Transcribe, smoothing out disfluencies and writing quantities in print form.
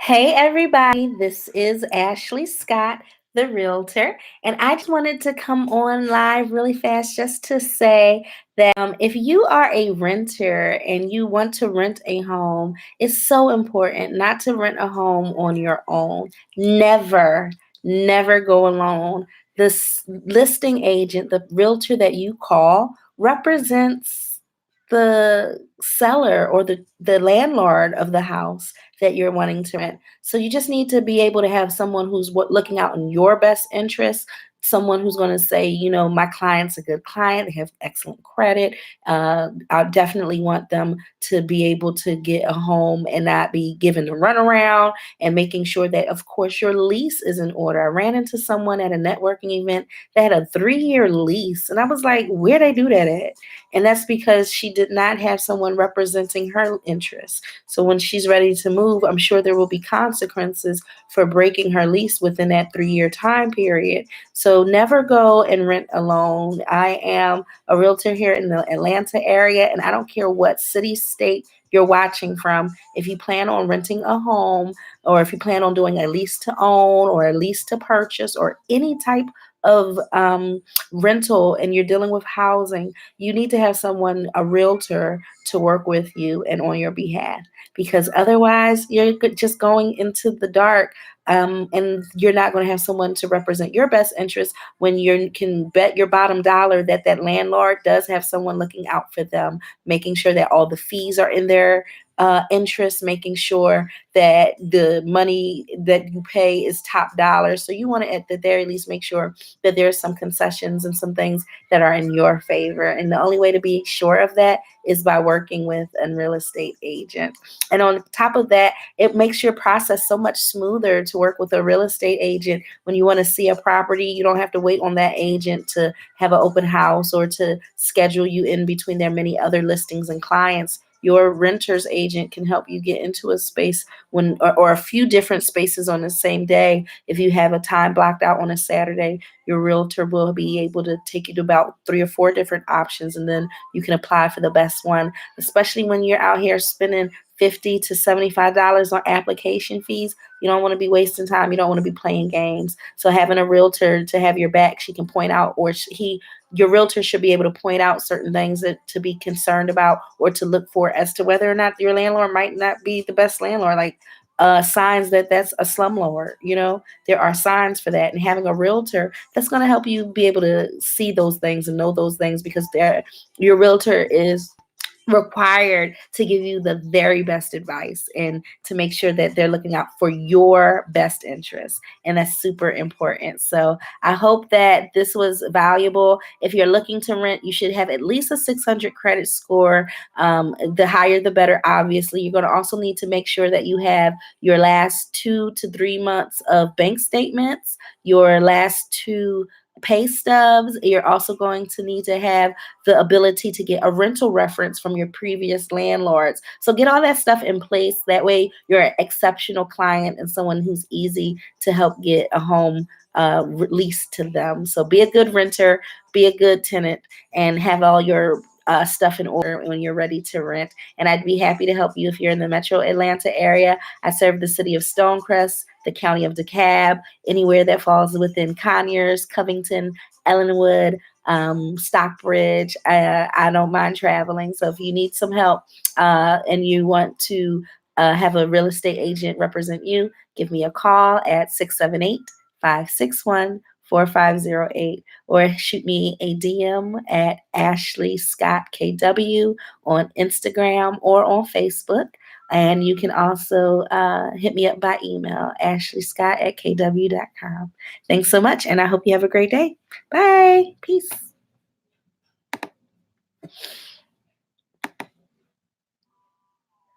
Hey, everybody, this is Ashley Scott, the realtor, and I just wanted to come on live really fast just to say that if you are a renter and you want to rent a home, it's so important not to rent a home on your own. Never, never go alone. This listing agent, the realtor that you call, represents the seller or the landlord of the house that you're wanting to rent. So you just need to be able to have someone who's looking out in your best interest, someone who's going to say, my client's a good client, they have excellent credit. I definitely want them to be able to get a home and not be given the runaround, and making sure that, of course, your lease is in order. I ran into someone at a networking event that had a 3-year lease, and I was like, where they do that at? And that's because she did not have someone representing her interests. So when she's ready to move, I'm sure there will be consequences for breaking her lease within that 3-year time period. So never go and rent alone. I am a realtor here in the Atlanta area, and I don't care what city, state you're watching from. If you plan on renting a home, or if you plan on doing a lease to own or a lease to purchase or any type of rental, and you're dealing with housing, you need to have someone, a realtor, to work with you and on your behalf, because otherwise you're just going into the dark, and you're not going to have someone to represent your best interest when you can bet your bottom dollar that that landlord does have someone looking out for them, making sure that all the fees are in their interest, making sure that the money that you pay is top dollar. So you want to, at the very least, make sure that there's some concessions and some things that are in your favor. And the only way to be sure of that is by working with a real estate agent. And on top of that, it makes your process so much smoother to work with a real estate agent. When you want to see a property, you don't have to wait on that agent to have an open house or to schedule you in between their many other listings and clients. Your renter's agent can help you get into a space or a few different spaces on the same day. If you have a time blocked out on a Saturday, your realtor will be able to take you to about 3 or 4 different options, and then you can apply for the best one, especially when you're out here spending $50 to $75 on application fees. You don't want to be wasting time. You don't want to be playing games. So having a realtor to have your back, she can point out, or your realtor should be able to point out certain things that to be concerned about or to look for as to whether or not your landlord might not be the best landlord. Like signs that that's a slumlord. There are signs for that, and having a realtor that's going to help you be able to see those things and know those things, because your realtor is required to give you the very best advice and to make sure that they're looking out for your best interests. And that's super important. So I hope that this was valuable. If you're looking to rent, you should have at least a 600 credit score. The higher, the better, obviously. You're going to also need to make sure that you have your last 2 to 3 months of bank statements, your last 2 pay stubs. You're also going to need to have the ability to get a rental reference from your previous landlords. So get all that stuff in place. That way you're an exceptional client and someone who's easy to help get a home released to them. So be a good renter, be a good tenant, and have all your stuff in order when you're ready to rent. And I'd be happy to help you if you're in the metro Atlanta area. I serve the city of Stonecrest, the county of DeKalb, anywhere that falls within Conyers, Covington, Ellenwood, Stockbridge. I don't mind traveling. So if you need some help and you want to have a real estate agent represent you, give me a call at 678-561-4508, or shoot me a DM at Ashley Scott KW on Instagram or on Facebook. And you can also hit me up by email, ashleyscott@kw.com. Thanks so much, and I hope you have a great day. Bye. Peace.